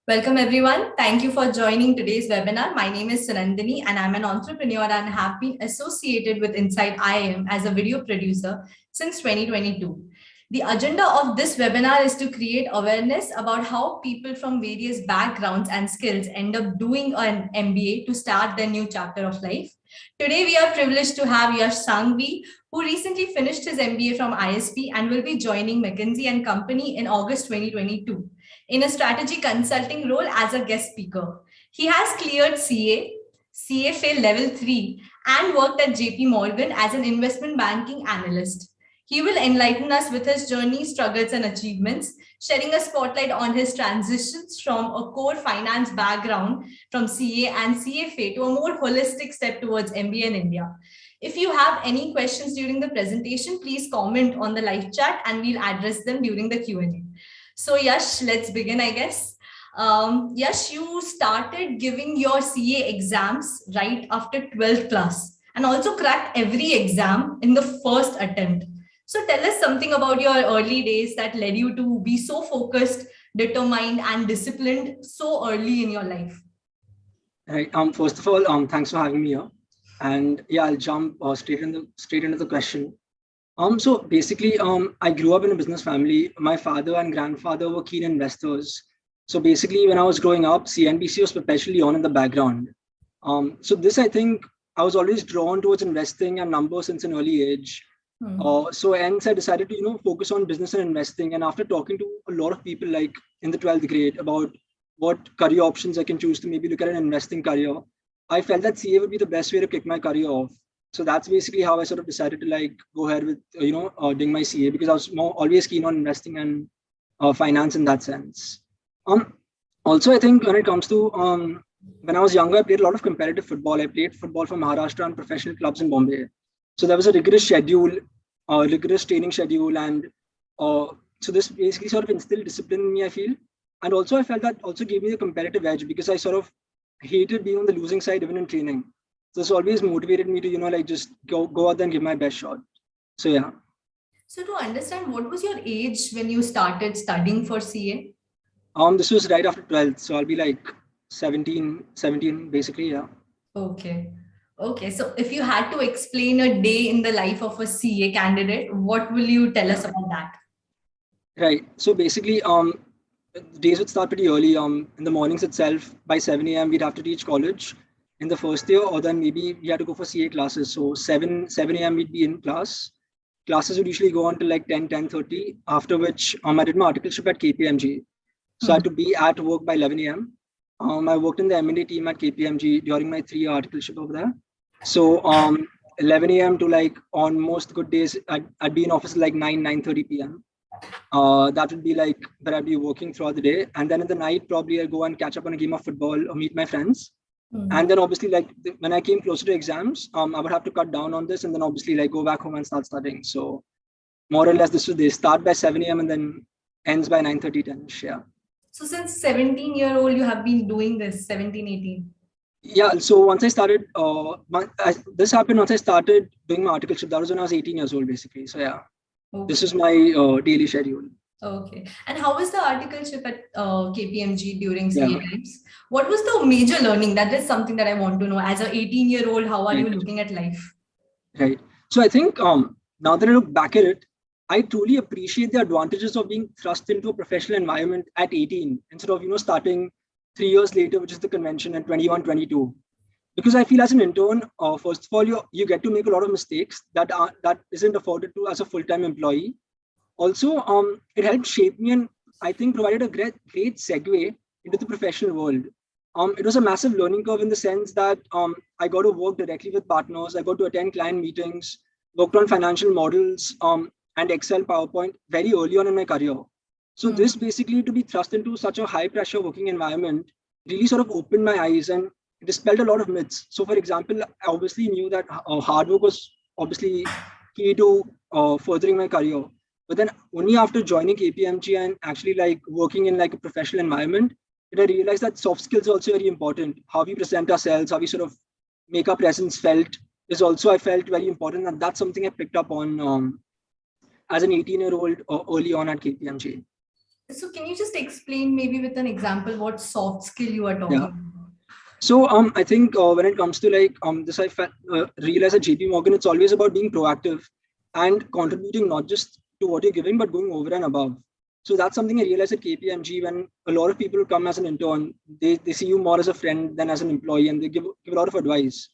Welcome everyone. Thank you for joining today's webinar. My name is Sunandini and I'm an entrepreneur and have been associated with Inside IIM as a video producer since 2022. The agenda of this webinar is to create awareness about how people from various backgrounds and skills end up doing an MBA to start their new chapter of life. Today, we are privileged to have Yash Sanghvi, who recently finished his MBA from ISB and will be joining Mckinsey and Company in August 2022 in a strategy consulting role as a guest speaker. He has cleared CA, CFA level 3, and worked at JP Morgan as an investment banking analyst. He will enlighten us with his journey, struggles, and achievements, shedding a spotlight on his transitions from a core finance background from CA and CFA to a more holistic step towards MBA in India. If you have any questions during the presentation, please comment on the live chat and we'll address them during the Q&A. So Yash, let's begin, I guess. Yash, you started giving your CA exams right after 12th class and also cracked every exam in the first attempt. So tell us something about your early days that led you to be so focused, determined, and disciplined so early in your life. Right. First of all, thanks for having me here. And yeah, I'll jump straight into the question. So basically, I grew up in a business family. My father and grandfather were keen investors. So basically, when I was growing up, CNBC was perpetually on in the background. So this, I think, I was always drawn towards investing and numbers since an early age. So hence I decided to, focus on business and investing. And after talking to a lot of people like in the 12th grade about what career options I can choose to maybe look at an investing career, I felt that CA would be the best way to kick my career off. So that's basically how I sort of decided to go ahead with, doing my CA, because I was always keen on investing and finance in that sense. Also, I think when it comes to, when I was younger, I played a lot of competitive football. I played football for Maharashtra and professional clubs in Bombay. So there was a rigorous schedule, rigorous training schedule. And so this basically sort of instilled discipline in me, I feel. And also I felt that also gave me a competitive edge because I sort of hated being on the losing side even in training. So this always motivated me to, just go out there and give my best shot. So yeah. So to understand, what was your age when you started studying for CA? This was right after 12th. So I'll be like 17 basically, yeah. Okay, so if you had to explain a day in the life of a CA candidate, what will you tell us about that? Right. So basically, days would start pretty early. In the mornings itself, by 7 a.m., we'd have to reach college in the first year, or then maybe we had to go for CA classes. So 7 a.m. we'd be in class. Classes would usually go on till like 10:30, after which I did my articleship at Kpmg. So I had to be at work by 11 a.m. I worked in the M&A team at Kpmg during my 3-year articleship over there. So 11 a.m. to like on most good days, I'd be in office like 9:30 p.m. That would be like where I'd be working throughout the day. And then in the night, probably I'll go and catch up on a game of football or meet my friends. And then obviously when I came closer to exams, I would have to cut down on this and then obviously go back home and start studying. So more or less they start by 7 a.m. and then ends by 9:30, 10. Yeah. So since 17-year-old, you have been doing this, 17, 18? Yeah. So once I started, this happened once I started doing my articleship. That was when I was 18 years old, basically. So yeah, This is my daily schedule. Okay. And how was the articleship at Kpmg during CA times? What was the major learning? That is something that I want to know. As an 18-year-old, how are you looking at life? Right. So I think now that I look back at it, I truly appreciate the advantages of being thrust into a professional environment at 18 instead of, starting 3 years later, which is the convention, and 21, 22. Because I feel as an intern, first of all, you get to make a lot of mistakes that isn't afforded to as a full-time employee. Also, it helped shape me and I think provided a great segue into the professional world. It was a massive learning curve in the sense that I got to work directly with partners. I got to attend client meetings, worked on financial models and Excel, PowerPoint very early on in my career. So this basically, to be thrust into such a high pressure working environment really sort of opened my eyes and dispelled a lot of myths. So for example, I obviously knew that hard work was obviously key to furthering my career. But then only after joining Kpmg and actually working in a professional environment, did I realize that soft skills are also very important. How we present ourselves, how we sort of make our presence felt is also, I felt, very important. And that's something I picked up on as an 18-year-old early on at Kpmg. So can you just explain maybe with an example what soft skill you are Yeah. talking about? So I think when it comes to like this, realized at JP Morgan, it's always about being proactive and contributing not just to what you're giving, but going over and above. So that's something I realized at Kpmg when a lot of people come as an intern, they see you more as a friend than as an employee, and they give a lot of advice.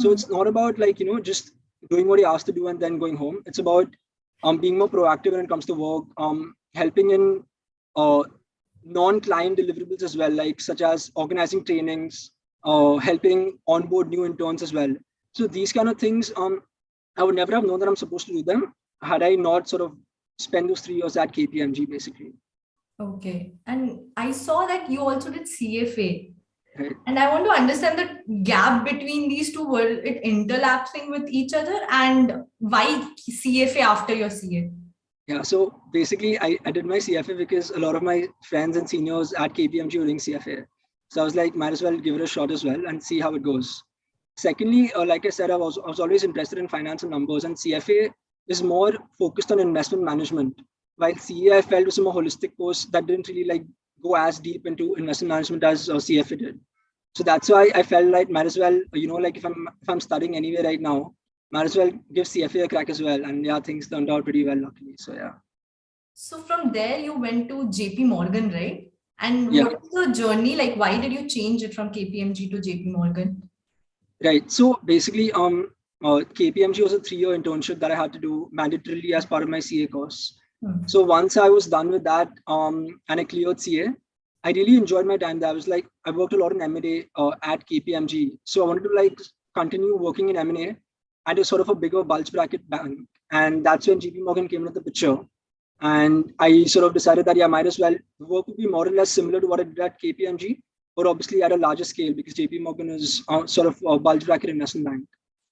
So Hmm. it's not about like just doing what you're asked to do and then going home. It's about being more proactive when it comes to work, helping in uh, non-client deliverables as well, like such as organizing trainings, helping onboard new interns as well. So these kind of things, I would never have known that I'm supposed to do them had I not sort of spent those 3 years at KPMG, basically. Okay. And I saw that you also did CFA. Right. And I want to understand the gap between these two. Were it interlapsing with each other? And why CFA after your CA? Yeah. So basically, I did my CFA because a lot of my friends and seniors at KPMG were doing CFA. So I was like, might as well give it a shot as well and see how it goes. Secondly, like I said, I was always interested in finance and numbers, and CFA is more focused on investment management, while CA I felt was a more holistic course that didn't really like go as deep into investment management as CFA did. So that's why I felt like might as well, like if I'm studying anyway right now, might as well give CFA a crack as well. And yeah, things turned out pretty well, luckily. So yeah. So from there you went to JP Morgan, right? And Yeah. what is the journey like? Why did you change it from KPMG to JP Morgan? Right. So basically, KPMG was a 3-year internship that I had to do mandatorily as part of my CA course. Hmm. So once I was done with that, and I cleared CA, I really enjoyed my time there. I was like, I worked a lot in M&A at KPMG. So I wanted to like continue working in M&A at a sort of a bigger bulge bracket bank. And that's when JP Morgan came into the picture. And I sort of decided that, yeah, might as well, the work would be more or less similar to what I did at KPMG, but obviously at a larger scale because JP Morgan is sort of a bulge bracket investment bank.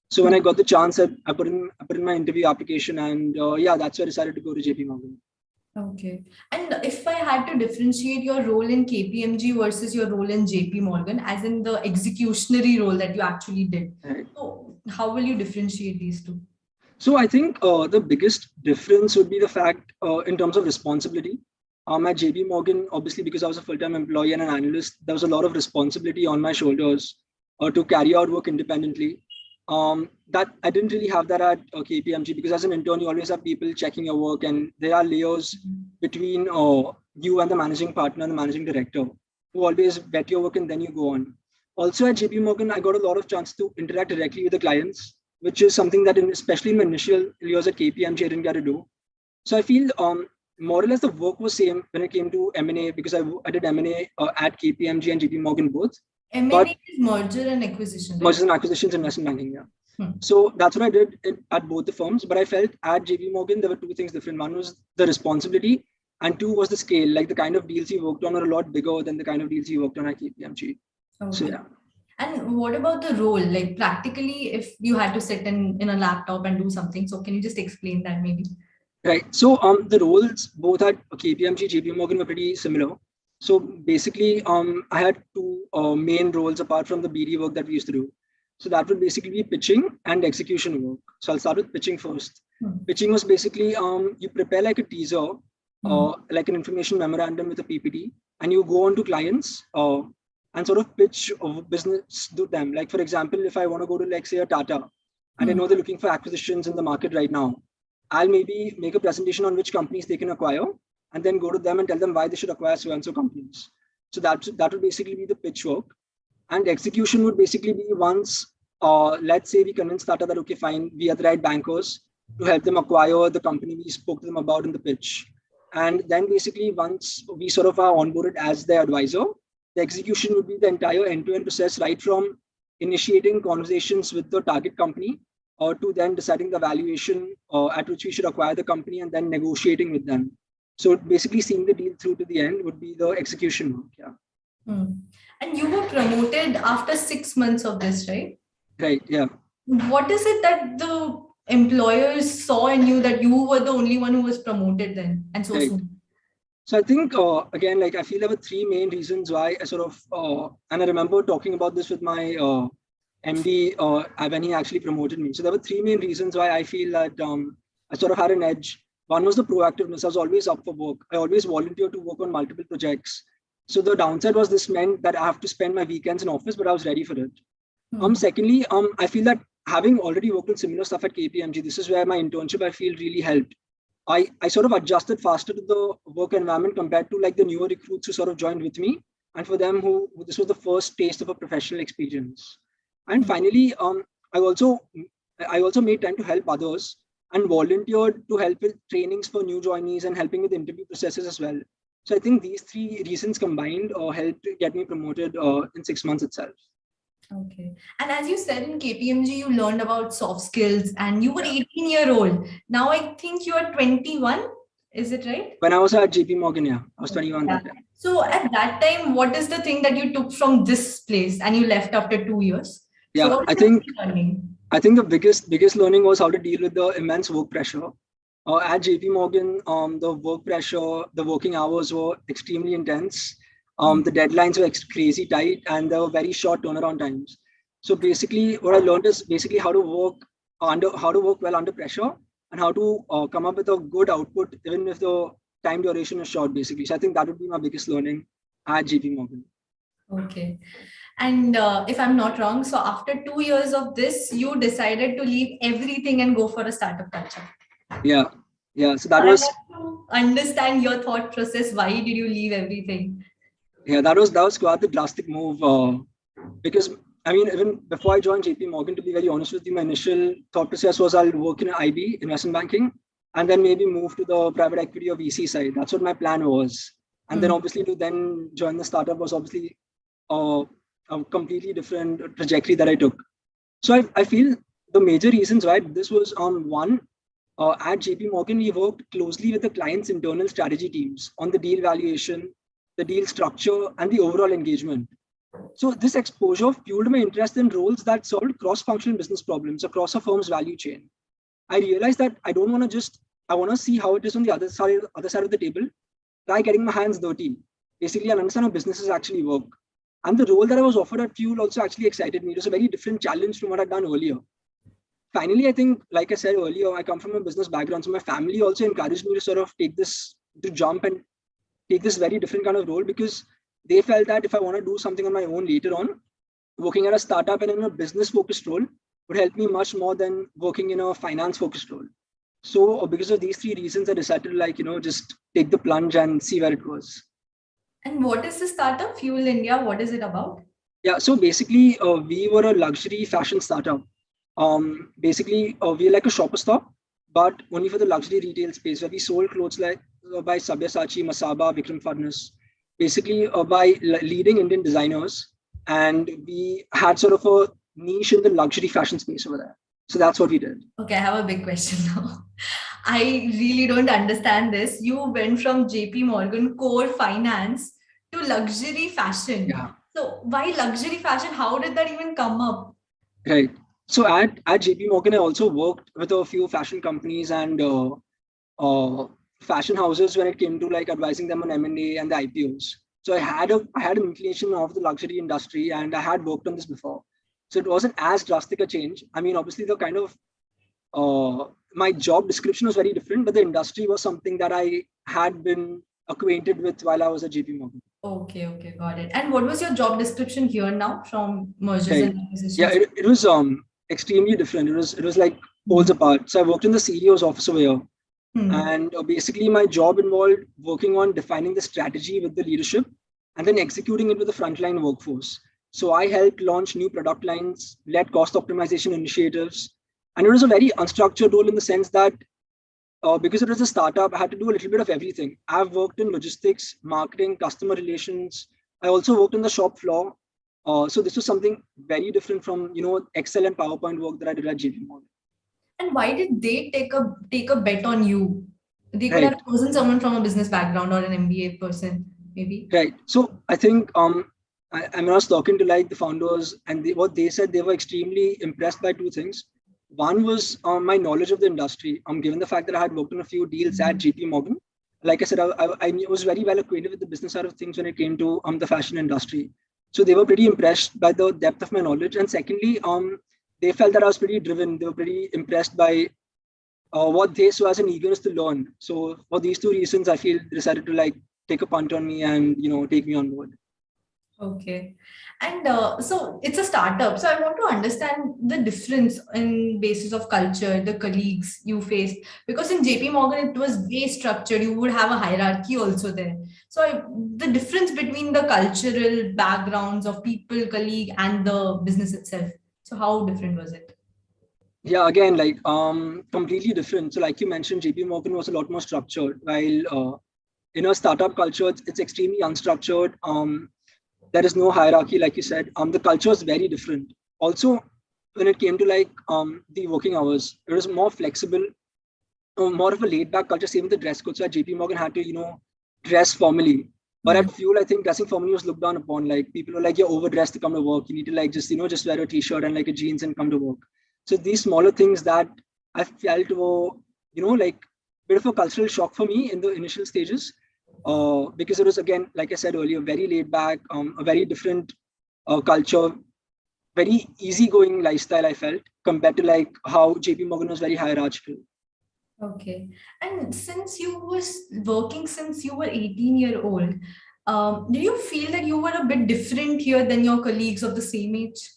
So when I got the chance, I put in my interview application, and yeah, that's why I decided to go to JP Morgan. Okay. And if I had to differentiate your role in KPMG versus your role in JP Morgan, as in the executionary role that you actually did, Right. so how will you differentiate these two? So I think the biggest difference would be the fact in terms of responsibility. At JP Morgan, obviously, because I was a full-time employee and an analyst, there was a lot of responsibility on my shoulders to carry out work independently. That I didn't really have that at KPMG because as an intern, you always have people checking your work, and there are layers between you and the managing partner and the managing director who always vet your work and then you go on. Also at JP Morgan, I got a lot of chance to interact directly with the clients, which is something that especially in my initial years at KPMG, I didn't get to do. So I feel more or less the work was same when it came to M&A because I did M&A at KPMG and JP Morgan both. M&A But is merger and acquisition, right? mergers and acquisitions, investment banking, yeah. Hmm. So that's what I did at both the firms. But I felt at JP Morgan, there were two things different. One was the responsibility, and two was the scale. Like the kind of deals you worked on are a lot bigger than the kind of deals you worked on at KPMG. So Okay. yeah. And what about the role? Like practically, if you had to sit in a laptop and do something, so can you just explain that maybe? Right. So the roles both at KPMG, JP Morgan were pretty similar. So basically, I had two main roles apart from the BD work that we used to do. So that would basically be pitching and execution work. So I'll start with pitching first. Hmm. Pitching was basically you prepare like a teaser, Hmm. like an information memorandum with a PPT, and you go on to clients and sort of pitch of business to them. Like for example, if I want to go to like say a Tata, and I Hmm. know they're looking for acquisitions in the market right now, I'll maybe make a presentation on which companies they can acquire and then go to them and tell them why they should acquire so and so companies. So that would basically be the pitch work. And execution would basically be once, let's say we convince Tata that, okay, fine, we are the right bankers to help them acquire the company we spoke to them about in the pitch. And then basically once we sort of are onboarded as their advisor, the execution would be the entire end-to-end process, right from initiating conversations with the target company to then deciding the valuation at which we should acquire the company and then negotiating with them. So basically seeing the deal through to the end would be the execution work. Yeah. Hmm. And you were promoted after 6 months of this, right? Right. Yeah. What is it that the employers saw in you that you were the only one who was promoted then and so Right. soon? So I think again, like I feel there were three main reasons why I sort of, and I remember talking about this with my MD when he actually promoted me. So there were three main reasons why I feel that I sort of had an edge One was the proactiveness. I was always up for work. I always volunteered to work on multiple projects. So the downside was this meant that I have to spend my weekends in office, but I was ready for it. Secondly, I feel that having already worked on similar stuff at Kpmg, this is where my internship I feel really helped. I sort of adjusted faster to the work environment compared to like the newer recruits who sort of joined with me. And for them who this was the first taste of a professional experience. And finally, I also made time to help others and volunteered to help with trainings for new joinees and helping with interview processes as well. So I think these three reasons combined helped get me promoted in 6 months itself. Okay. And as you said in Kpmg, you learned about soft skills and you were 18-year-old. Now I think you are 21. Is it right? When I was at JP Morgan, yeah, I was 21 that time. So at that time, what is the thing that you took from this place and you left after 2 years? Yeah, so I think the biggest learning was how to deal with the immense work pressure. At JP Morgan, the work pressure, the working hours were extremely intense. The deadlines were crazy tight and there were very short turnaround times. So basically, what I learned is basically how to work well under pressure and how to come up with a good output even if the time duration is short. Basically, so I think that would be my biggest learning at JP Morgan. Okay. And if I'm not wrong, so after 2 years of this, you decided to leave everything and go for a startup culture. Yeah. So that was. I want to understand your thought process. Why did you leave everything? Yeah, that was quite the drastic move. Because I mean, even before I joined JP Morgan, to be very honest with you, my initial thought process was I'll work in an IB, investment banking, and then maybe move to the private equity or VC side. That's what my plan was. And then obviously to then join the startup was obviously a completely different trajectory that I took. So I feel the major reasons why this was one, at JP Morgan, we worked closely with the client's internal strategy teams on the deal valuation, the deal structure, and the overall engagement. So this exposure fueled my interest in roles that solved cross-functional business problems across a firm's value chain. I realized that I want to see how it is on the other side of the table, try getting my hands dirty, basically, and understand how businesses actually work. And the role that I was offered at Fuel also actually excited me. It was a very different challenge from what I'd done earlier. Finally, I think, like I said earlier, I come from a business background. So my family also encouraged me to sort of take this very different kind of role because they felt that if I want to do something on my own later on, working at a startup and in a business focused role would help me much more than working in a finance focused role. So because of these three reasons, I decided to just take the plunge and see where it goes. And what is the startup, Fuel India? What is it about? Yeah, so basically, we were a luxury fashion startup. Basically, we're like a shopper stop, but only for the luxury retail space where we sold clothes like by Sabyasachi, Masaba, Vikram Fadnas, basically by leading Indian designers. And we had sort of a niche in the luxury fashion space over there. So that's what we did. Okay, I have a big question now. I really don't understand this. You went from JP Morgan core finance to luxury fashion. Yeah. So why luxury fashion? How did that even come up? Right. So at JP Morgan, I also worked with a few fashion companies and fashion houses when it came to like advising them on M&A and the IPOs. So I had an inclination of the luxury industry and I had worked on this before. So it wasn't as drastic a change. I mean, obviously the kind of my job description was very different, but the industry was something that I had been acquainted with while I was at JP Morgan. Okay, got it. And what was your job description here now from mergers and acquisitions? Yeah, it was extremely different. It was like poles apart. So I worked in the CEO's office over here. And basically my job involved working on defining the strategy with the leadership and then executing it with the frontline workforce. So I helped launch new product lines, led cost optimization initiatives. And it was a very unstructured role in the sense that because it was a startup, I had to do a little bit of everything. I've worked in logistics, marketing, customer relations. I also worked on the shop floor. So this was something very different from, Excel and PowerPoint work that I did at JP Morgan. And why did they take a bet on you? They could have chosen someone from a business background or an MBA person, maybe. Right. So I think I was talking to like the founders, and what they said, they were extremely impressed by two things. One was my knowledge of the industry. Given the fact that I had worked on a few deals at JP Morgan, like I said, I was very well acquainted with the business side of things when it came to the fashion industry. So they were pretty impressed by the depth of my knowledge. And secondly, they felt that I was pretty driven. They were pretty impressed by what they saw as an eagerness to learn. So for these two reasons, I feel they decided to like take a punt on me and take me on board. Okay. And so it's a startup. So I want to understand the difference in basis of culture, the colleagues you faced. Because in JP Morgan, it was way structured. You would have a hierarchy also there. So the difference between the cultural backgrounds of people, colleague, and the business itself. So how different was it? Yeah, again, like completely different. So like you mentioned, JP Morgan was a lot more structured, while in a startup culture, it's extremely unstructured. There is no hierarchy, like you said. The culture is very different. Also, when it came to like the working hours, it was more flexible, more of a laid back culture. Same with the dress code. So at JP Morgan had to dress formally. But at Fuel, I think dressing formally was looked down upon. Like people were like, you're overdressed to come to work. You need to like just wear a t-shirt and like a jeans and come to work. So these smaller things that I felt were like a bit of a cultural shock for me in the initial stages, because it was, again, like I said earlier, very laid back, a very different culture, very easygoing lifestyle I felt, compared to like how JP Morgan was very hierarchical. Okay. And since you was working since you were 18-year-old, do you feel that you were a bit different here than your colleagues of the same age?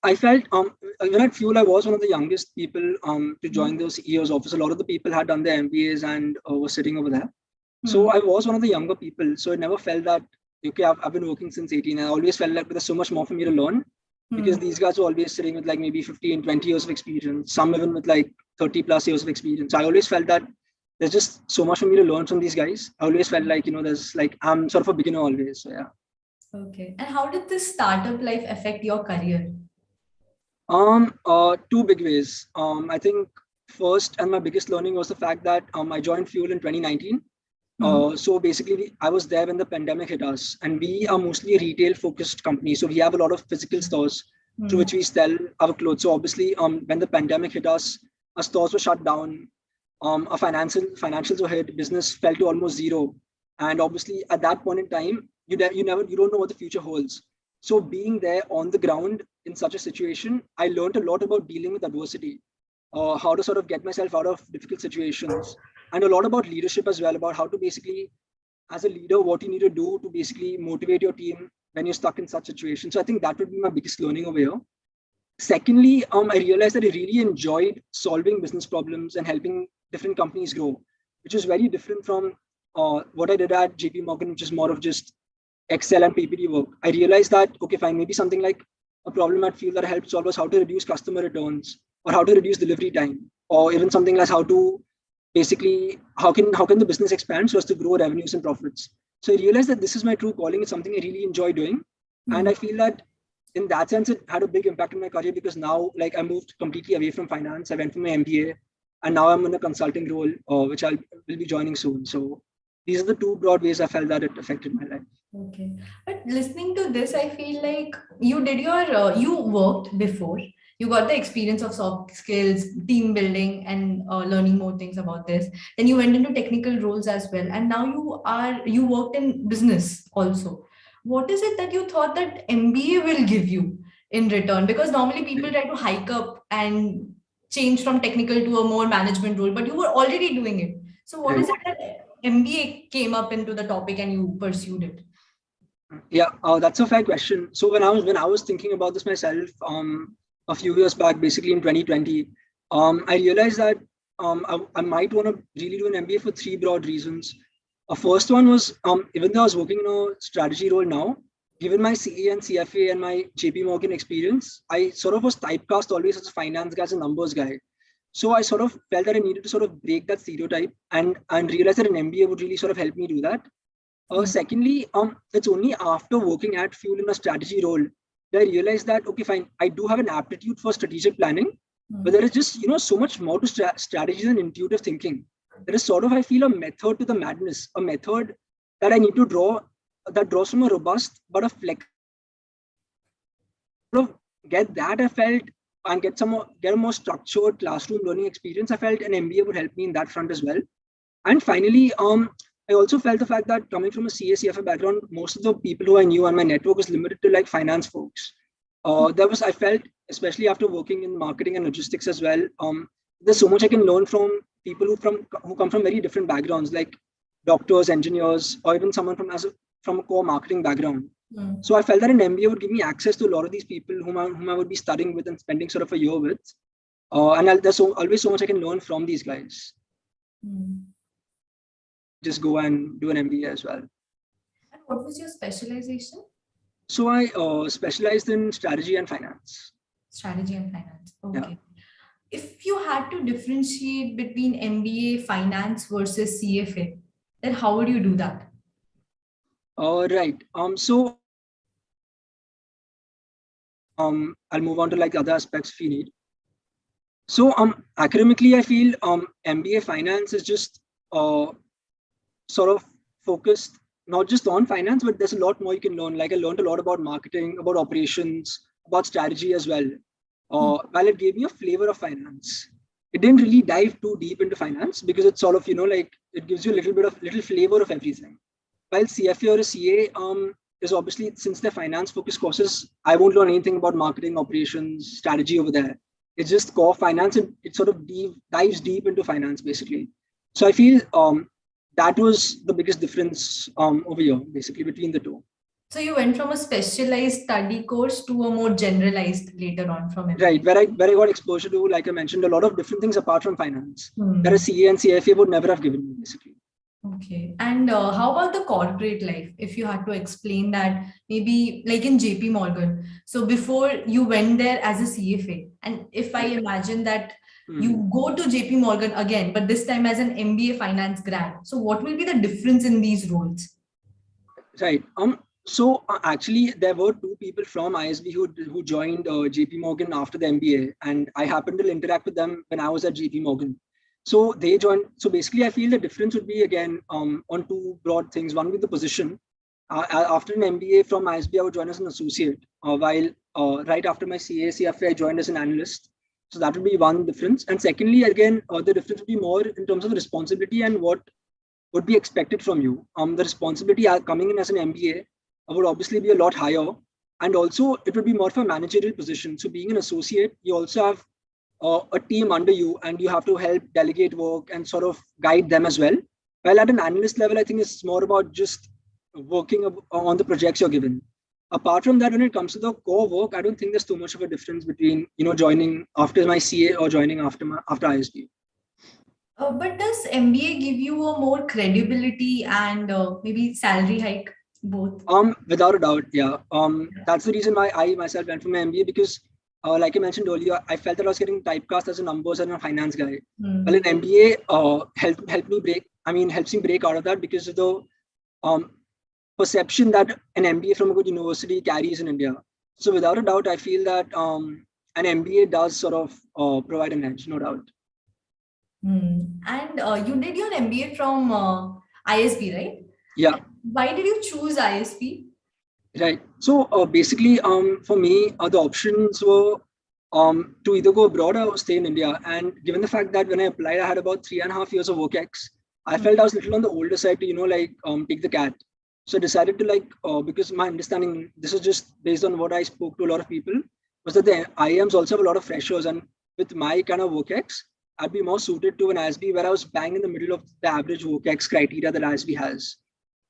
I felt when at Fuel, I was one of the youngest people to join those years office. A lot of the people had done their MBAs and were sitting over there. So I was one of the younger people. So I never felt that, okay, I've been working since 18. I always felt like there's so much more for me to learn, because these guys were always sitting with like maybe 15, 20 years of experience, some even with like 30 plus years of experience. I always felt that there's just so much for me to learn from these guys. I always felt like, there's like, I'm sort of a beginner always. So yeah. Okay. And how did this startup life affect your career? Two big ways. I think first and my biggest learning was the fact that I joined Fuel in 2019. So basically, I was there when the pandemic hit us, and we are mostly a retail focused company. So we have a lot of physical stores through which we sell our clothes. So obviously, when the pandemic hit us, our stores were shut down. Our financials were hit. Business fell to almost zero. And obviously, at that point in time, you don't know what the future holds. So being there on the ground in such a situation, I learned a lot about dealing with adversity, how to sort of get myself out of difficult situations, and a lot about leadership as well, about how to basically, as a leader, what you need to do to basically motivate your team when you're stuck in such situations. So I think that would be my biggest learning over here. Secondly, I realized that I really enjoyed solving business problems and helping different companies grow, which is very different from what I did at JP Morgan, which is more of just Excel and PPT work. I realized that, okay, fine, maybe something like a problem at Fuel that I helped solve was how to reduce customer returns, or how to reduce delivery time, or even something like how to basically, how can the business expand so as to grow revenues and profits. So I realized that this is my true calling. It's something I really enjoy doing. And I feel that in that sense, it had a big impact on my career, because now like I moved completely away from finance. I went for my MBA, and now I'm in a consulting role, which will be joining soon. So these are the two broad ways I felt that it affected my life. Okay. But listening to this, I feel like you worked before. You got the experience of soft skills, team building, and learning more things about this. Then you went into technical roles as well. And now you worked in business also. What is it that you thought that MBA will give you in return? Because normally people try to hike up and change from technical to a more management role, but you were already doing it. So what is Right. it that MBA came up into the topic and you pursued it? Yeah, that's a fair question. So when I was thinking about this myself, a few years back, basically in 2020, I realized that I might want to really do an MBA for three broad reasons. First one was, even though I was working in a strategy role now, given my CA and CFA and my JP Morgan experience, I sort of was typecast always as a finance guy, as a numbers guy. So I sort of felt that I needed to sort of break that stereotype, and realize that an MBA would really sort of help me do that. Secondly, it's only after working at Fuel in a strategy role that I realized that, okay, fine, I do have an aptitude for strategic planning, but there is just so much more to strategy than intuitive thinking. There is sort of, I feel, a method to the madness, a method that I need to draw, that draws from a robust but a flex. Sort of get that, I felt, and get a more structured classroom learning experience. I felt an MBA would help me in that front as well. And finally, I also felt the fact that coming from a CFA background, most of the people who I knew and my network was limited to like finance folks. I felt, especially after working in marketing and logistics as well, there's so much I can learn from people who come from very different backgrounds, like doctors, engineers, or even someone from a core marketing background. So I felt that an MBA would give me access to a lot of these people whom I would be studying with and spending sort of a year with. There's always so much I can learn from these guys. Just go and do an MBA as well. And what was your specialization? So I specialized in strategy and finance. Strategy and finance. Okay. Yeah. If you had to differentiate between MBA finance versus CFA, then how would you do that? Right. So I'll move on to like other aspects if you need. So academically, I feel MBA finance is just sort of focused not just on finance, but there's a lot more you can learn. Like I learned a lot about marketing, about operations, about strategy as well. While it gave me a flavor of finance, it didn't really dive too deep into finance because it's sort of, like it gives you a little flavor of everything. While CFA or a CA is obviously, since they're finance focused courses, I won't learn anything about marketing, operations, strategy over there. It's just core finance, and it sort of dives deep into finance basically. So I feel that was the biggest difference over here, basically, between the two. So you went from a specialized study course to a more generalized later on from MBA. Right, where I got exposure to, like I mentioned, a lot of different things apart from finance that a CA and CFA would never have given me, basically. Okay. And how about the corporate life? If you had to explain that, maybe like in JP Morgan. So before you went there as a CFA, and if I imagine that you go to JP Morgan again, but this time as an MBA finance grad. So what will be the difference in these roles? Right. So actually, there were two people from ISB who joined JP Morgan after the MBA, and I happened to interact with them when I was at JP Morgan. So they joined. So basically, I feel the difference would be again on two broad things. One with the position. After an MBA from ISB, I would join as an associate. While right after my CFA, I joined as an analyst. So that would be one difference. And secondly, again, the difference would be more in terms of the responsibility and what would be expected from you. The responsibility coming in as an MBA would obviously be a lot higher, and also it would be more of a managerial position. So being an associate, you also have a team under you, and you have to help delegate work and sort of guide them as well. While at an analyst level, I think it's more about just working on the projects you're given. Apart from that, when it comes to the core work, I don't think there's too much of a difference between joining after my CA or joining after ISB. But does MBA give you a more credibility and maybe salary hike? Both. Without a doubt, yeah. That's the reason why I myself went for my MBA, because like I mentioned earlier, I felt that I was getting typecast as a numbers and a finance guy. Well, an MBA helps me break out of that because of the perception that an MBA from a good university carries in India. So without a doubt, I feel that an MBA does sort of provide an edge, no doubt. And you did your MBA from ISB, right? Yeah. Why did you choose ISB? Right. So basically, for me, the options were to either go abroad or stay in India. And given the fact that when I applied, I had about 3.5 years of work ex, I felt I was a little on the older side to, take the CAT. So I decided to because my understanding, this is just based on what I spoke to a lot of people, was that the IIMs also have a lot of freshers. And with my kind of work ex, I'd be more suited to an ISB where I was bang in the middle of the average work ex criteria that ISB has.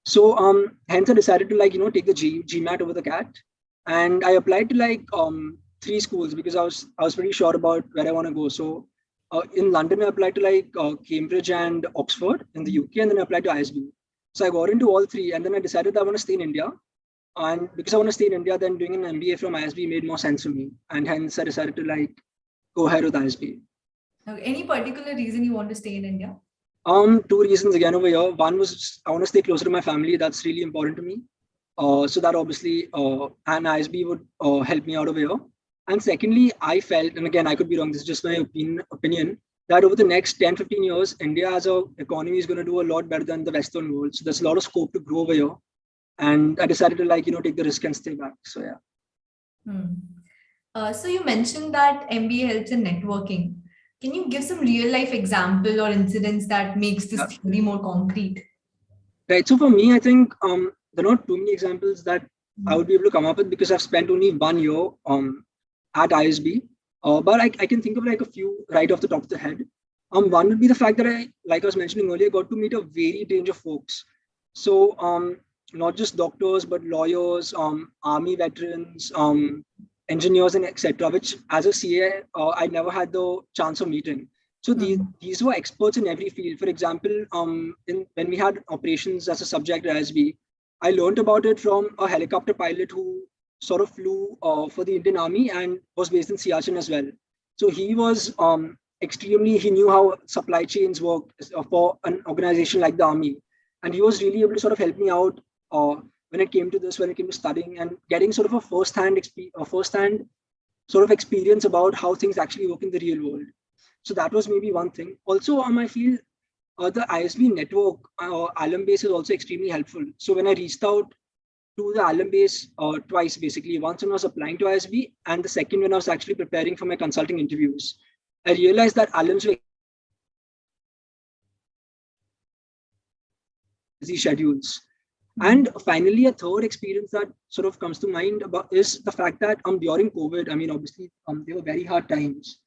So hence I decided to take the GMAT over the CAT, and I applied to 3 schools because I was pretty sure about where I want to go. So in London, I applied to Cambridge and Oxford in the UK, and then I applied to ISB. So I got into all 3, and then I decided that I want to stay in India. And because I want to stay in India, then doing an MBA from ISB made more sense for me, and hence I decided to go ahead with ISB. Okay. Any particular reason you want to stay in India? 2 reasons again over here. One was I want to stay closer to my family. That's really important to me. So that obviously an ISB would help me out over here. And secondly, I felt, and again, I could be wrong, this is just my opinion, that over the next 10-15 years, India as an economy is going to do a lot better than the Western world. So there's a lot of scope to grow over here. And I decided to take the risk and stay back. So yeah. So you mentioned that MBA helps in networking. Can you give some real life example or incidents that makes this theory more concrete? Right. So for me, I think there are not too many examples that I would be able to come up with because I've spent only 1 year at ISB. But I can think of like a few right off the top of the head. One would be the fact that like I was mentioning earlier, got to meet a varied range of folks. So not just doctors, but lawyers, army veterans, engineers, and etc. Which as a CA, I never had the chance of meeting. So these were experts in every field. For example, when we had operations as a subject at ISB, I learned about it from a helicopter pilot who sort of flew for the Indian Army and was based in Siachen as well. So he was he knew how supply chains work for an organization like the Army. And he was really able to sort of help me out when it came to studying and getting sort of a first-hand sort of experience about how things actually work in the real world. So that was maybe one thing. Also, on my field, the ISB network alum base is also extremely helpful. So when I reached out to the alum base twice, basically, once when I was applying to ISB, and the second when I was actually preparing for my consulting interviews, I realized that alums were busy schedules. And finally, a third experience that sort of comes to mind about is the fact that during COVID, I mean, obviously, they were very hard times,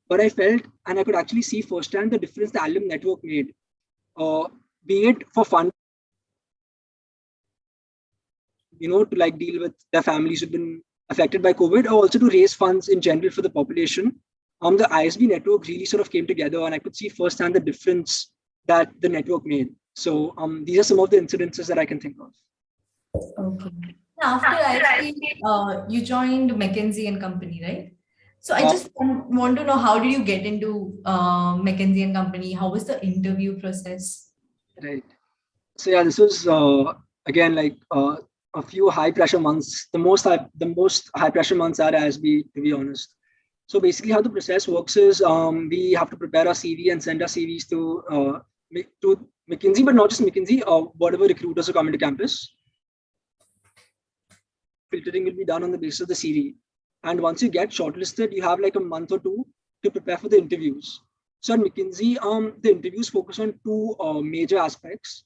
but I felt and I could actually see firsthand the difference the alum network made, be it for fun, to like deal with their families who've been affected by COVID, or also to raise funds in general for the population. The ISB network really sort of came together, and I could see firsthand the difference that the network made. So these are some of the incidences that I can think of. Okay. After ISB, you joined McKinsey and Company, right? So I just want to know, how did you get into McKinsey and Company? How was the interview process? Right. So yeah, this was again like a few high pressure months. The most high pressure months at ISB, to be honest. So basically, how the process works is we have to prepare our CV and send our CVs to McKinsey, but not just McKinsey, whatever recruiters who come into campus. Filtering will be done on the basis of the CV. And once you get shortlisted, you have like a month or two to prepare for the interviews. So at McKinsey, the interviews focus on two major aspects.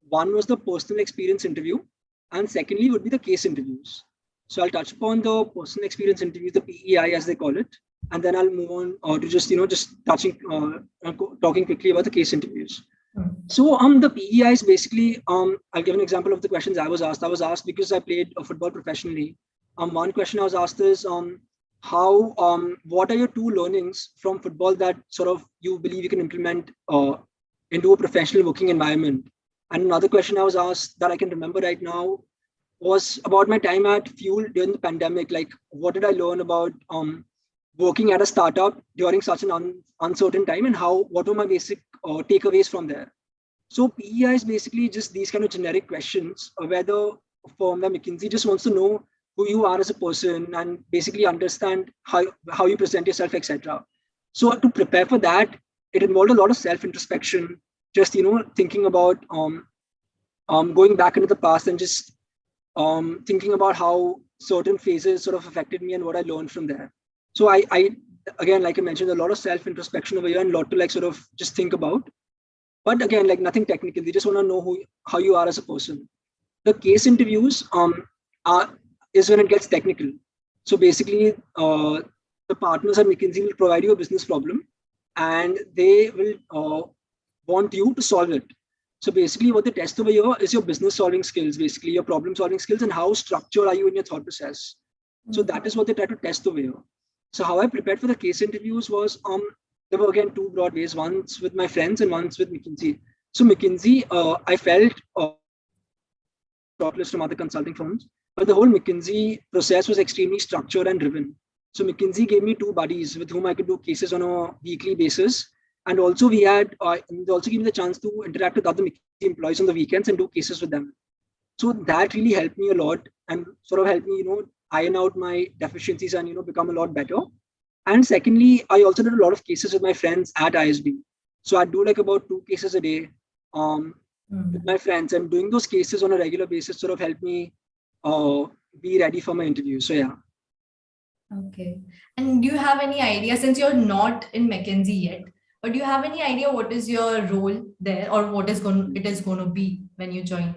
One was the personal experience interview, and secondly would be the case interviews. So I'll touch upon the personal experience interviews, the PEI as they call it, and then I'll move on to just talking quickly about the case interviews. So the PEI is basically, I'll give an example of the questions I was asked. I was asked because I played football professionally. One question I was asked is what are your two learnings from football that sort of you believe you can implement into a professional working environment? And another question I was asked that I can remember right now was about my time at Fuel during the pandemic. Like, what did I learn about working at a startup during such an uncertain time, and what were my basic takeaways from there? So PEI is basically just these kind of generic questions where the firm like McKinsey just wants to know who you are as a person and basically understand how you present yourself, etc. So to prepare for that, it involved a lot of self-introspection, just thinking about going back into the past and just thinking about how certain phases sort of affected me and what I learned from there. So I again, like I mentioned, a lot of self-introspection over here and a lot to like sort of just think about. But again, like nothing technical. They just want to know how you are as a person. The case interviews is when it gets technical. So basically, the partners at McKinsey will provide you a business problem, and they will want you to solve it. So basically, what they test over here is your business solving skills, basically your problem solving skills, and how structured are you in your thought process. So that is what they try to test over here. So how I prepared for the case interviews was there were again two broad ways. One's with my friends and one's with McKinsey. So McKinsey, I felt shortlist from other consulting firms, but the whole McKinsey process was extremely structured and driven. So McKinsey gave me two buddies with whom I could do cases on a weekly basis. And also they also gave me the chance to interact with other McKinsey employees on the weekends and do cases with them. So that really helped me a lot and sort of helped me, iron out my deficiencies and, become a lot better. And secondly, I also did a lot of cases with my friends at ISB. So I do like about 2 cases a day with my friends, and doing those cases on a regular basis sort of helped me be ready for my interview. So yeah. Okay. And do you have any idea, since you're not in McKinsey yet, but do you have any idea what is your role there, or what is going to be when you join?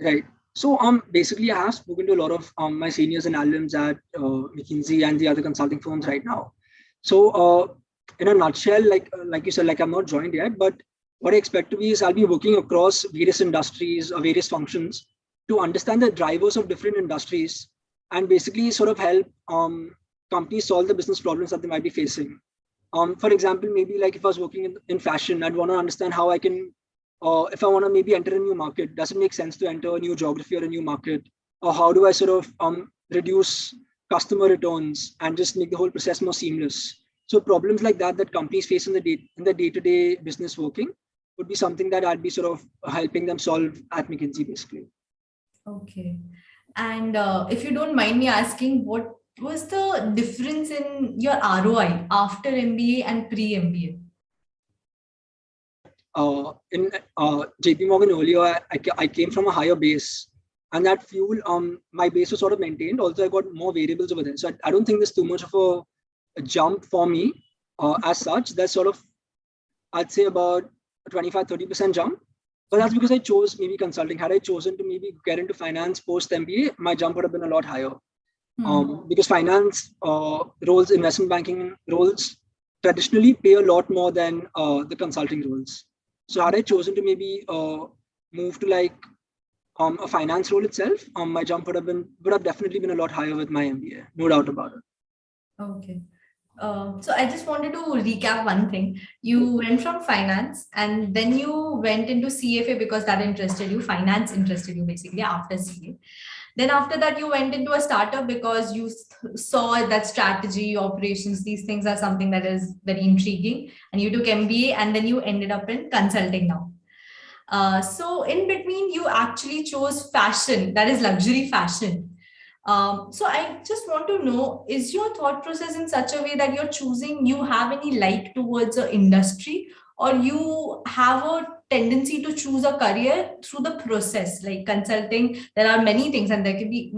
Right. So basically, I have spoken to a lot of my seniors and alums at McKinsey and the other consulting firms right now. So in a nutshell, like you said, like I'm not joined yet, but what I expect to be is I'll be working across various industries or various functions to understand the drivers of different industries and basically sort of help companies solve the business problems that they might be facing. For example, maybe like if I was working in fashion, I'd want to understand how I can, if I want to maybe enter a new market, does it make sense to enter a new geography or a new market? Or how do I sort of reduce customer returns and just make the whole process more seamless? So problems like that companies face in the day-to-day business working would be something that I'd be sort of helping them solve at McKinsey, basically. Okay. And if you don't mind me asking, what was the difference in your ROI after MBA and pre MBA? In JP Morgan earlier, I came from a higher base, and that fuel, my base was sort of maintained. Also, I got more variables over there, so I don't think there's too much of a jump for me as such. That's sort of, I'd say, about a 25-30% jump. But that's because I chose maybe consulting. Had I chosen to maybe get into finance post MBA, my jump would have been a lot higher. Because finance roles, investment banking roles, traditionally pay a lot more than the consulting roles. So had I chosen to maybe move to like a finance role itself, my jump would have definitely been a lot higher with my MBA, no doubt about it. Okay. So I just wanted to recap one thing. You went from finance and then you went into CFA because that interested you. Finance interested you basically after CA. Then after that, you went into a startup because you saw that strategy, operations, these things are something that is very intriguing. And you took MBA and then you ended up in consulting now. So in between, you actually chose fashion, that is luxury fashion. So I just want to know, is your thought process in such a way that you're choosing, you have any like towards an industry, or you have a tendency to choose a career through the process? Like consulting, there are many things and there can be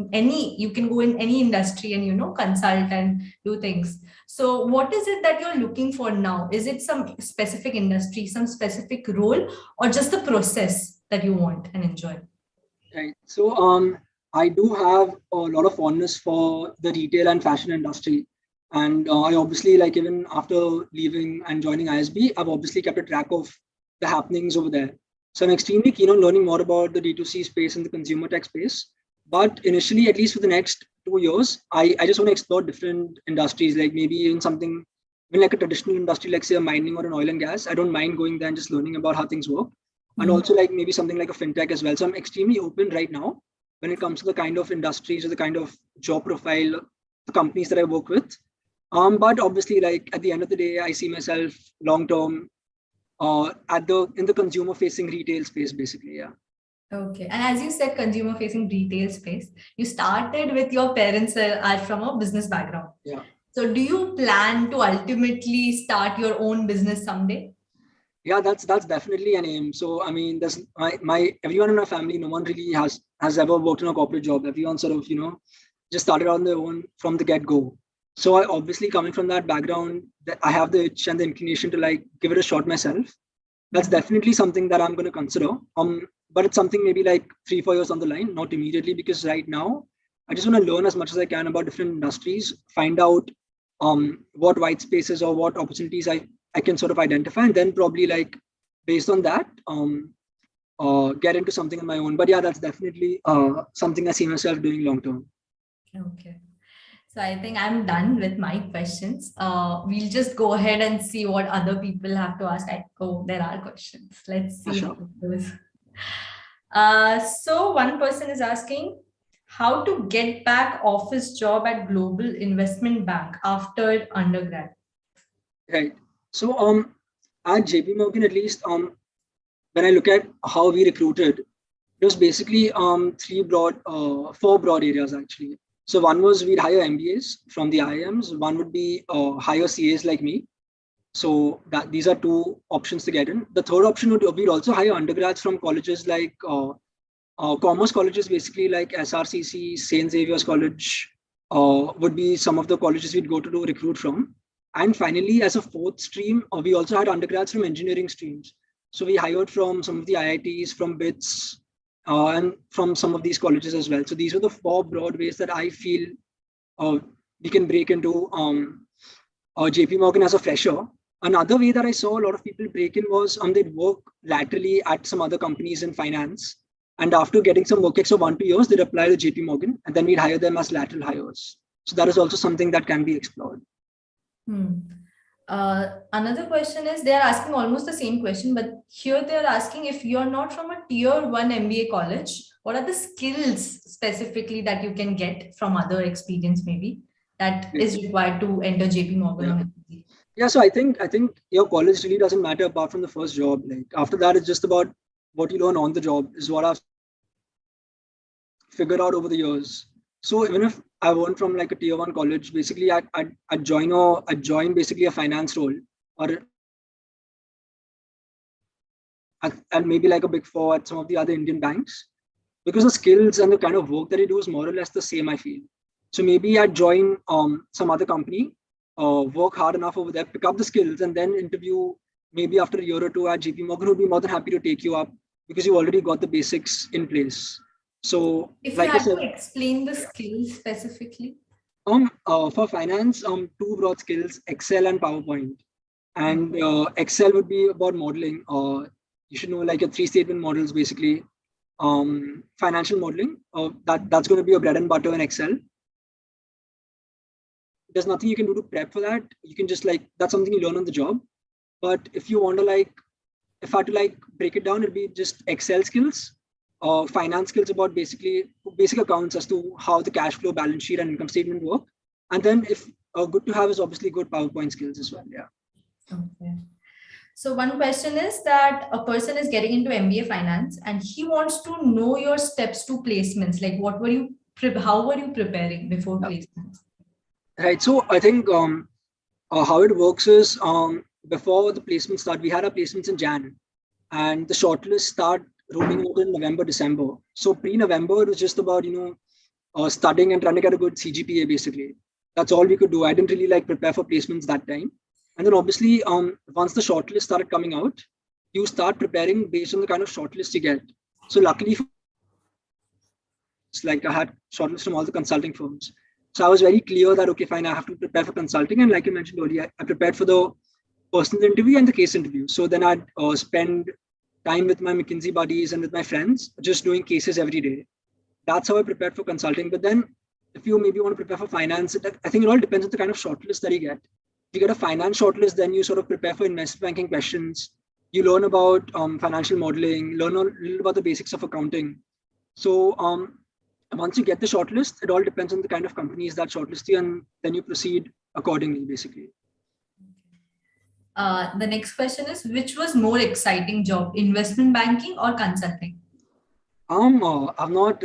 you can go in any industry and, consult and do things. So what is it that you're looking for now? Is it some specific industry, some specific role, or just the process that you want and enjoy? Right. So I do have a lot of fondness for the retail and fashion industry. And I obviously, like, even after leaving and joining ISB, I've obviously kept a track of the happenings over there. So I'm extremely keen on learning more about the D2C space and the consumer tech space. But initially, at least for the next 2 years, I just want to explore different industries, like maybe even something, even like a traditional industry, like say a mining or an oil and gas. I don't mind going there and just learning about how things work. And also like maybe something like a fintech as well. So I'm extremely open right now when it comes to the kind of industries or the kind of job profile, the companies that I work with. But obviously, like at the end of the day, I see myself long term in the consumer facing retail space, basically. Yeah. Okay. And as you said, consumer facing retail space, you started with your parents are from a business background. Yeah. So do you plan to ultimately start your own business someday? Yeah, that's definitely an aim. So I mean, there's my everyone in my family, no one really has ever worked in a corporate job. Everyone sort of, just started on their own from the get-go. So I obviously, coming from that background, that I have the itch and the inclination to like give it a shot myself. That's definitely something that I'm going to consider. But it's something maybe like 3-4 years on the line, not immediately, because right now I just want to learn as much as I can about different industries, find out what white spaces or what opportunities I can sort of identify, and then probably like based on that, get into something on my own. But yeah, that's definitely something I see myself doing long term. Okay. So I think I'm done with my questions. We'll just go ahead and see what other people have to ask. Oh, there are questions. Let's see how it goes. So one person is asking how to get back office job at Global Investment Bank after undergrad. Right. So at JP Morgan, at least when I look at how we recruited, it was basically four broad areas actually. So one was we'd hire MBAs from the IIMs. One would be hire CAs like me. So that these are two options to get in. The third option would we'd also hire undergrads from colleges like commerce colleges, basically like SRCC, St. Xavier's College, would be some of the colleges we'd go to do recruit from. And finally, as a fourth stream, we also had undergrads from engineering streams. So we hired from some of the IITs, from BITS, and from some of these colleges as well. So these were the four broad ways that I feel we can break into JP Morgan as a fresher. Another way that I saw a lot of people break in was they'd work laterally at some other companies in finance. And after getting some work ex of 1 2 years, they'd apply to JP Morgan and then we'd hire them as lateral hires. So that is also something that can be explored. Another question is, they're asking almost the same question, but here they're asking, if you're not from a tier 1 MBA college, what are the skills specifically that you can get from other experience maybe that is required to enter JP Morgan or McKinsey? Yeah, so I think your college really doesn't matter apart from the first job. Like after that, it's just about what you learn on the job is what I've figured out over the years. So even if I went from like a tier 1 college, basically I'd join basically a finance role or and maybe like a big four at some of the other Indian banks, because the skills and the kind of work that I do is more or less the same, I feel. So maybe I'd join some other company, work hard enough over there, pick up the skills, and then interview maybe after a year or two at JP Morgan, who'd be more than happy to take you up because you've already got the basics in place. So if like you had to explain the skills specifically. For finance, two broad skills, Excel and PowerPoint. And Excel would be about modeling. You should know like your 3-statement models, basically. Financial modeling, that's going to be your bread and butter in Excel. There's nothing you can do to prep for that. You can just that's something you learn on the job. But if you want to if I had to break it down, it'd be just Excel skills, finance skills about basic accounts as to how the cash flow, balance sheet, and income statement work. And then if good to have is obviously good PowerPoint skills as well. Yeah. Okay. So one question is that a person is getting into MBA finance and he wants to know your steps to placements. Like how were you preparing before placements? Right. So I think how it works is before the placement start, we had our placements in Jan, and the shortlist start rolling out in November, December. So pre-November, it was just about studying and trying to get a good CGPA. Basically, that's all we could do. I didn't really prepare for placements that time. And then obviously, once the shortlist started coming out, you start preparing based on the kind of shortlist you get. So luckily, it's I had shortlists from all the consulting firms. So I was very clear that, okay, fine, I have to prepare for consulting. And like you mentioned earlier, I prepared for the personal interview and the case interview. So then I'd spend time with my McKinsey buddies and with my friends, just doing cases every day. That's how I prepared for consulting. But then if you maybe want to prepare for finance, I think it all depends on the kind of shortlist that you get. If you get a finance shortlist, then you sort of prepare for investment banking questions. You learn about financial modeling, learn a little about the basics of accounting. So once you get the shortlist, it all depends on the kind of companies that shortlist you, and then you proceed accordingly, basically. The next question is, which was more exciting job, investment banking or consulting? I've not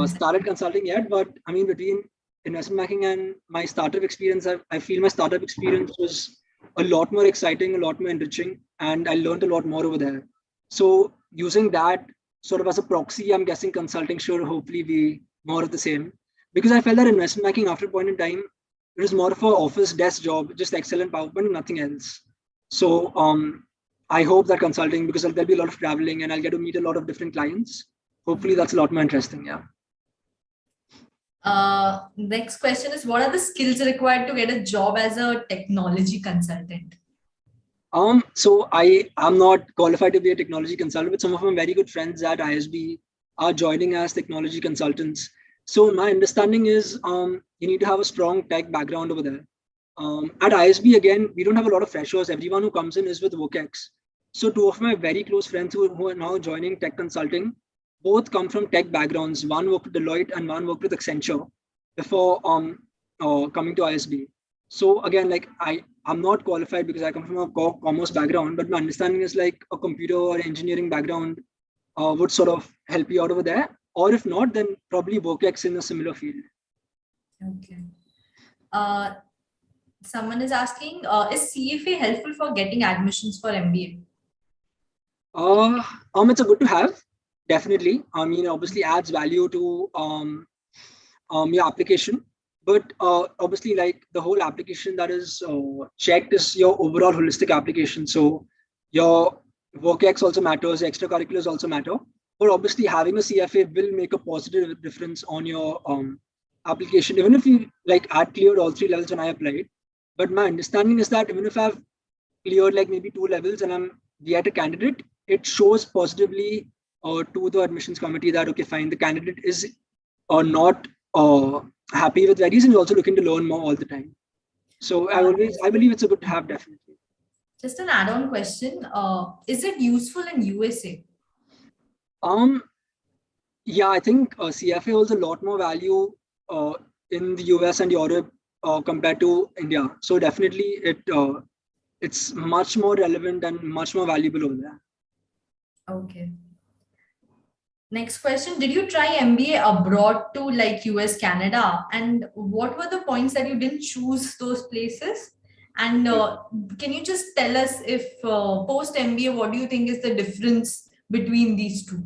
started consulting yet, but I mean, between investment banking and my startup experience, I feel my startup experience was a lot more exciting, a lot more enriching, and I learned a lot more over there. So using that sort of as a proxy, I'm guessing consulting should hopefully be more of the same, because I felt that investment banking after a point in time, it was more of an office desk job, just Excel and PowerPoint, nothing else. So I hope that consulting, because there'll be a lot of traveling and I'll get to meet a lot of different clients. Hopefully that's a lot more interesting. Yeah. Next question is, what are the skills required to get a job as a technology consultant? So I'm not qualified to be a technology consultant, but some of my very good friends at ISB are joining as technology consultants. So my understanding is you need to have a strong tech background over there. At ISB, again, we don't have a lot of freshers. Everyone who comes in is with WorkX. So two of my very close friends who are now joining tech consulting, both come from tech backgrounds. One worked with Deloitte and one worked with Accenture before coming to ISB. So again, I'm not qualified because I come from a commerce background, but my understanding is a computer or engineering background would sort of help you out over there. Or if not, then probably WorkX in a similar field. Okay. Someone is asking, is CFA helpful for getting admissions for MBA? It's a good to have, definitely. I mean, obviously adds value to your application. But obviously, the whole application that is checked is your overall holistic application. So your WorkX also matters, extracurriculars also matter. But obviously, having a CFA will make a positive difference on your application. Even if you had cleared all 3 levels when I applied, But my understanding is that even if I've cleared like maybe 2 levels and I'm yet a candidate, it shows positively to the admissions committee that, okay, fine, the candidate is not happy with values and is also looking to learn more all the time. So I believe it's a good to have, definitely. Just an add-on question. Is it useful in USA? Um, yeah, I think CFA holds a lot more value in the US and Europe compared to India. So definitely it's much more relevant and much more valuable over there. Okay. Next question. Did you try MBA abroad to like US, Canada? And what were the points that you didn't choose those places? And can you just tell us if post MBA, what do you think is the difference between these two?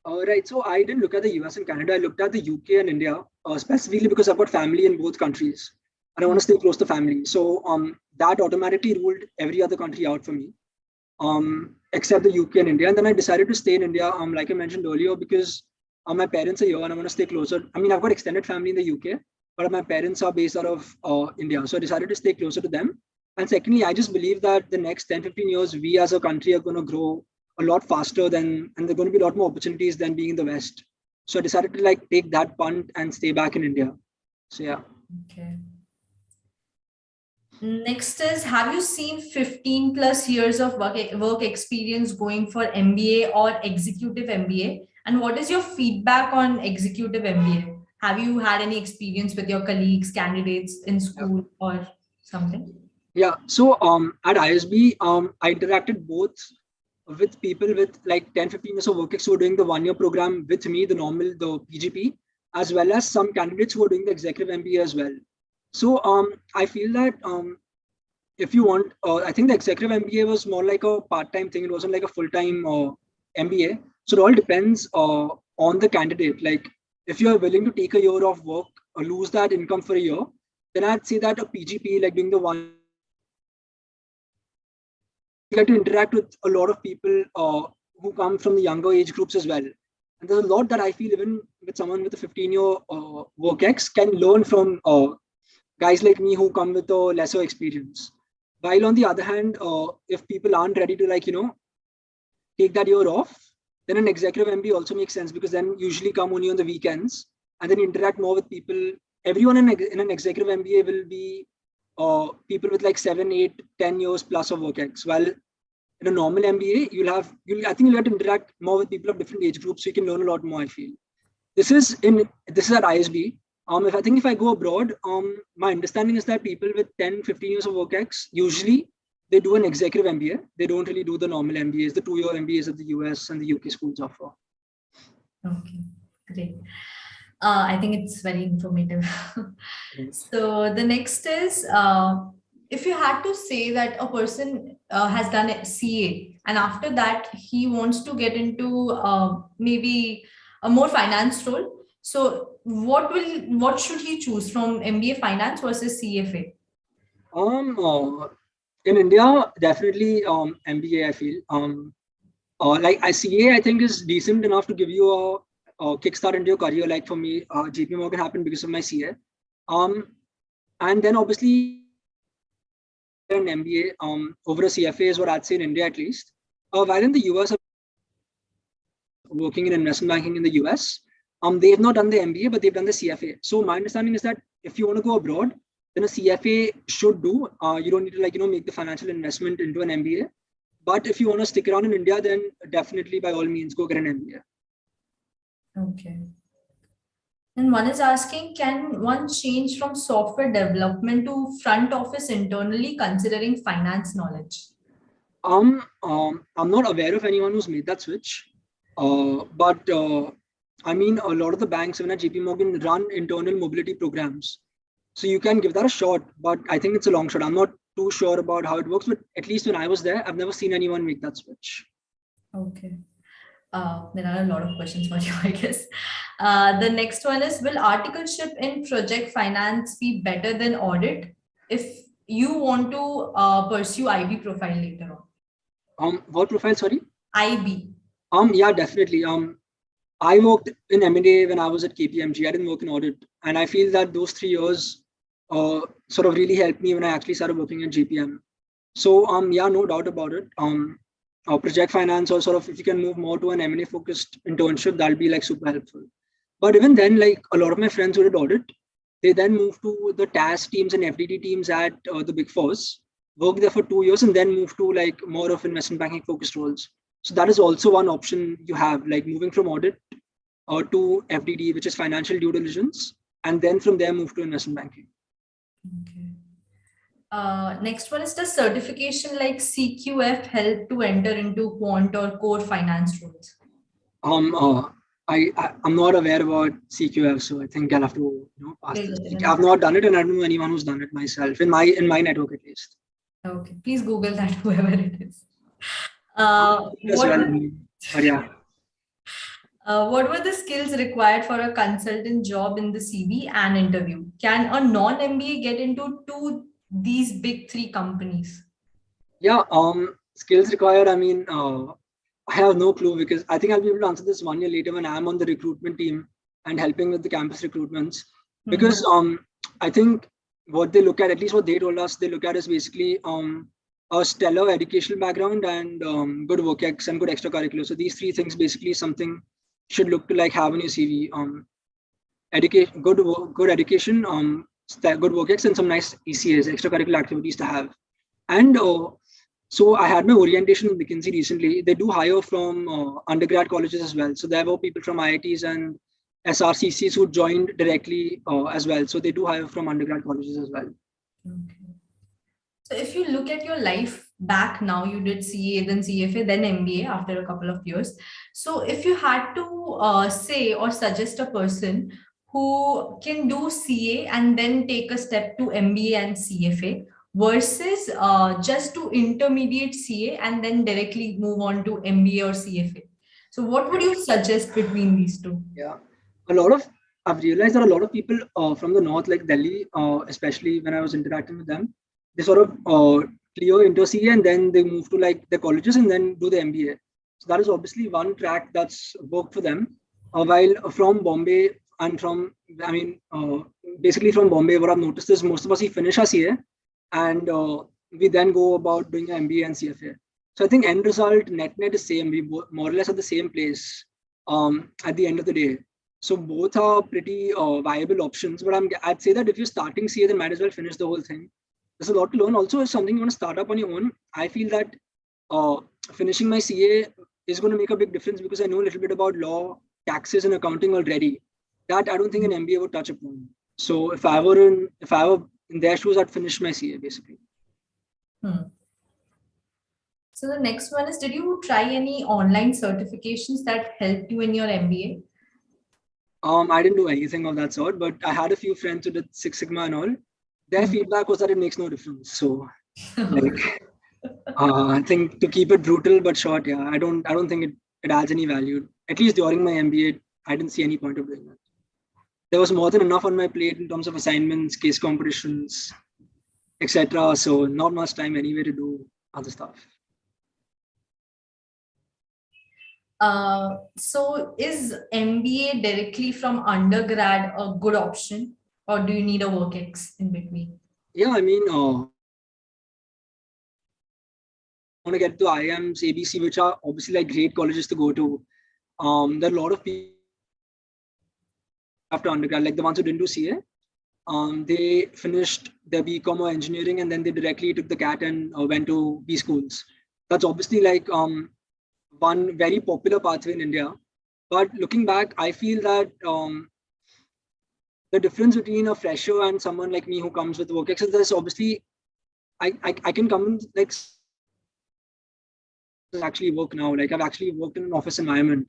Right. So I didn't look at the US and Canada. I looked at the UK and India, specifically because I've got family in both countries and I want to stay close to family. So that automatically ruled every other country out for me, except the UK and India. And then I decided to stay in India, like I mentioned earlier, because my parents are here and I want to stay closer. I mean, I've got extended family in the UK, but my parents are based out of India. So I decided to stay closer to them. And secondly, I just believe that the next 10, 15 years, we as a country are going to grow a lot faster and there are going to be a lot more opportunities than being in the West. So I decided to like take that punt and stay back in India. So yeah. Okay. Next is, have you seen 15 plus years of work experience going for MBA or executive MBA? And what is your feedback on executive MBA? Have you had any experience with your colleagues, candidates in school or something? Yeah. So at ISB, I interacted both with people with like 10, 15 years of work ex who are doing the 1 year program with me, the normal, the PGP, as well as some candidates who are doing the executive MBA as well. So I feel that if you want, I think the executive MBA was more like a part-time thing. It wasn't like a full-time MBA. So it all depends on the candidate. Like if you're willing to take a year of work or lose that income for a year, then I'd say that a PGP, like doing the one, you get to interact with a lot of people who come from the younger age groups as well. And there's a lot that I feel even with someone with a 15-year work ex can learn from guys like me who come with a lesser experience. While on the other hand, if people aren't ready to like, take that year off, then an executive MBA also makes sense because then usually come only on the weekends and then interact more with people. Everyone in an executive MBA will be people with like 7, 8, 10 years plus of work ex. While in a normal MBA, I think you'll have to interact more with people of different age groups, so you can learn a lot more. I feel this is at ISB. If I go abroad, my understanding is that people with 10, 15 years of work ex usually they do an executive MBA. They don't really do the normal MBAs, the 2 year MBAs that the US and the UK schools offer. Okay, great. I think it's very informative. So the next is, if you had to say that a person has done a CA and after that he wants to get into maybe a more finance role. So what should he choose from MBA finance versus CFA? In India, definitely MBA. I feel like CA, I think is decent enough to give you a kickstart into your career. Like for me, JP Morgan happened because of my CA. And then obviously an MBA over a CFA is what I'd say in India at least. While in the US, working in investment banking in the US, they have not done the MBA, but they've done the CFA. So my understanding is that if you want to go abroad, then a CFA should do. You don't need to make the financial investment into an MBA. But if you want to stick around in India, then definitely by all means go get an MBA. Okay. And one is asking, can one change from software development to front office internally considering finance knowledge? I'm not aware of anyone who's made that switch. But I mean, a lot of the banks, even at JP Morgan, run internal mobility programs. So you can give that a shot, but I think it's a long shot. I'm not too sure about how it works, but at least when I was there, I've never seen anyone make that switch. Okay. There are a lot of questions for you, I guess. The next one is, will articleship in project finance be better than audit if you want to pursue IB profile later on? What profile, sorry? IB. Yeah, definitely. I worked in M&A when I was at Kpmg. I didn't work in audit. And I feel that those 3 years sort of really helped me when I actually started working at JPM. So yeah, no doubt about it. Project finance, or sort of if you can move more to an M&A focused internship, that'll be like super helpful. But even then, like a lot of my friends who did audit, they then moved to the TAS teams and FDD teams at the Big Fours, worked there for 2 years, and then moved to like more of investment banking focused roles. So that is also one option you have, like moving from audit to FDD, which is financial due diligence, and then from there move to investment banking. Okay. Next one is, the certification like CQF help to enter into quant or core finance roles? I'm not aware about CQF, so I think I'll have to ask this. I've not done it, and I don't know anyone who's done it myself in my network at least. Okay, please Google that, whoever it is. What were the skills required for a consultant job in the CV and interview? Can a non-MBA get into these big three companies? Yeah, skills required. I mean, I have no clue, because I think I'll be able to answer this 1 year later when I'm on the recruitment team and helping with the campus recruitments. Because I think what they look at least what they told us, they look at is basically a stellar educational background and good work ex and good extracurricular. So these three things basically something should look to like have on your CV. Education, good education, good work ex, and some nice ECAs, extracurricular activities to have. And so I had my orientation with McKinsey recently. They do hire from undergrad colleges as well. So there were people from IITs and SRCCs who joined directly as well. So they do hire from undergrad colleges as well. Okay. So if you look at your life back now, you did CA, then CFA, then MBA after a couple of years. So if you had to say or suggest a person who can do CA and then take a step to MBA and CFA versus just to intermediate CA and then directly move on to MBA or CFA. So what would you suggest between these two? Yeah, I've realized that a lot of people from the north, like Delhi, especially when I was interacting with them, they sort of clear into CA and then they move to like the colleges and then do the MBA. So that is obviously one track that's worked for them. While from Bombay and basically from Bombay, what I've noticed is most of us, we finish our CA and we then go about doing an MBA and CFA. So I think end result net is same. We more or less at the same place at the end of the day. So both are pretty viable options. But I'd say that if you're starting CA, then might as well finish the whole thing. There's a lot to learn. Also, if something you want to start up on your own, I feel that finishing my CA is going to make a big difference because I know a little bit about law, taxes, and accounting already. That I don't think an MBA would touch upon. So if I were in their shoes, I'd finish my CA basically. So the next one is, did you try any online certifications that helped you in your MBA? I didn't do anything of that sort, but I had a few friends who did Six Sigma and all. Their feedback was that it makes no difference. So, like, I think to keep it brutal but short, yeah, I don't think it adds any value. At least during my MBA, I didn't see any point of doing that. There was more than enough on my plate in terms of assignments, case competitions, etc. So not much time anyway to do other stuff. So is MBA directly from undergrad a good option, or do you need a work ex in between? Yeah, I mean, I want to get to IIMs, ABC, which are obviously like great colleges to go to. There are a lot of people after undergrad, like the ones who didn't do CA. They finished their BCom or engineering, and then they directly took the CAT and went to B schools. That's obviously like one very popular pathway in India. But looking back, I feel that the difference between a fresher and someone like me who comes with work experience is obviously I can come in like actually work now. Like I've actually worked in an office environment.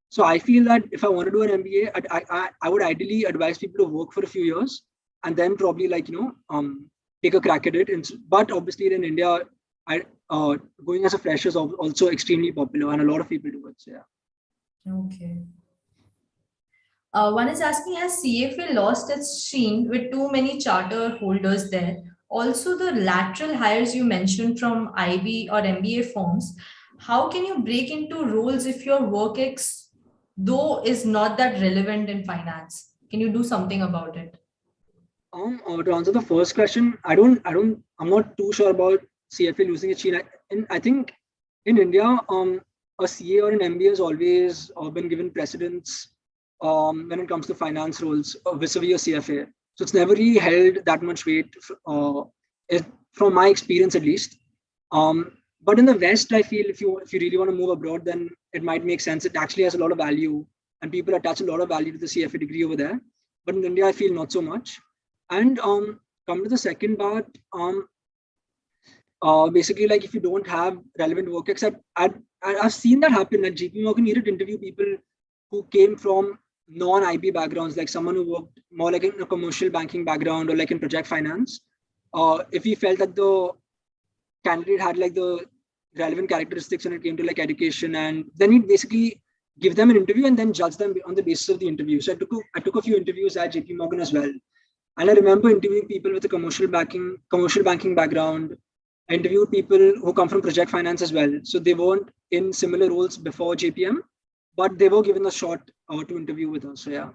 So I feel that if I want to do an MBA, I would ideally advise people to work for a few years and then probably like, take a crack at it. But obviously in India, going as a fresher is also extremely popular and a lot of people do it. So yeah. Okay. One is asking, has CFA lost its sheen with too many charter holders there? Also, the lateral hires you mentioned from IB or MBA firms, how can you break into roles if your work ex, though, is not that relevant in finance? Can you do something about it? To answer the first question, I'm not too sure about CFA losing its sheen. And I think in India, a CA or an MBA has always been given precedence when it comes to finance roles vis-a-vis a CFA. So it's never really held that much weight, from my experience at least. But in the West, I feel if you really want to move abroad, then it might make sense. It actually has a lot of value, and people attach a lot of value to the CFA degree over there. But in India, I feel not so much. And come to the second part, basically, like if you don't have relevant work, except I've seen that happen at Kpmg. Needed to interview people who came from non-IB backgrounds, like someone who worked more like in a commercial banking background or like in project finance. If we felt that the candidate had like the relevant characteristics when it came to like education, and then we basically give them an interview and then judge them on the basis of the interview. So I took a few interviews at JP Morgan as well. And I remember interviewing people with a commercial banking background. I interviewed people who come from project finance as well. So they weren't in similar roles before JPM, but they were given a shot to interview with us. So yeah.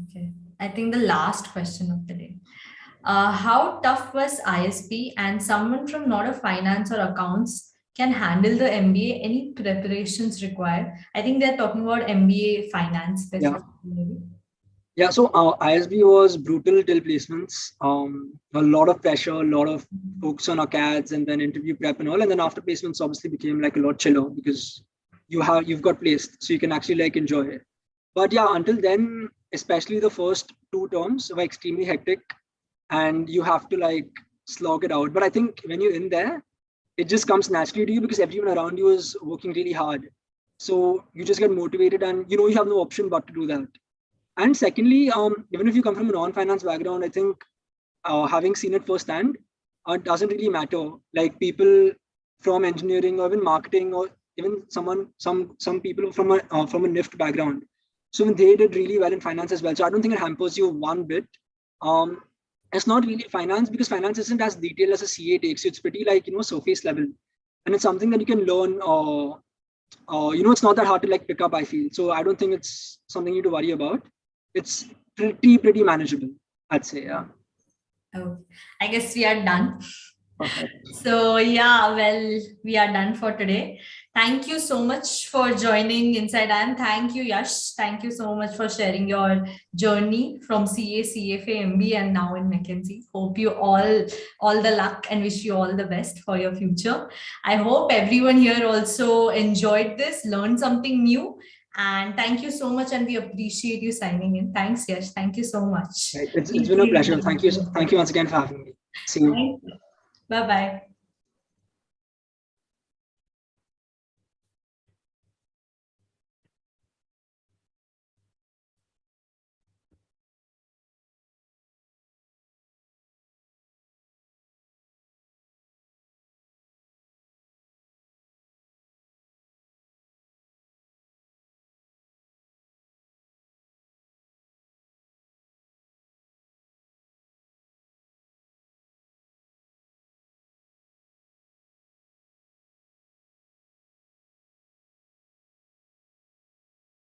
Okay. I think the last question of the day. How tough was ISB, and someone from not a finance or accounts can handle the MBA? Any preparations required? I think they're talking about MBA finance specifically. Yeah, so ISB was brutal till placements. A lot of pressure, a lot of focus on our CADs, and then interview prep and all. And then after placements, obviously became like a lot chiller because you've got placed, so you can actually like enjoy it. But yeah, until then, especially the first 2 terms were extremely hectic, and you have to like slog it out. But I think when you're in there, it just comes naturally to you because everyone around you is working really hard. So you just get motivated, and you have no option but to do that. And secondly, even if you come from a non-finance background, I think having seen it firsthand, it doesn't really matter. Like people from engineering or even marketing, or even some people from a NIFT background. So they did really well in finance as well. So I don't think it hampers you one bit. It's not really finance because finance isn't as detailed as a CA takes. It's pretty like surface level, and it's something that you can learn. It's not that hard to like pick up, I feel. So I don't think it's something you need to worry about. It's pretty manageable, I'd say. Yeah. Oh, I guess we are done. Perfect. So yeah, well, we are done for today. Thank you so much for joining Inside IM. Thank you, Yash. Thank you so much for sharing your journey from CA, CFA, MBA, and now in Mckinsey. Hope you all the luck and wish you all the best for your future. I hope everyone here also enjoyed this, learned something new. And thank you so much, and we appreciate you signing in. Thanks, Yash. Thank you so much. Right. It's been a pleasure. Thank you once again for having me. See you. Bye-bye.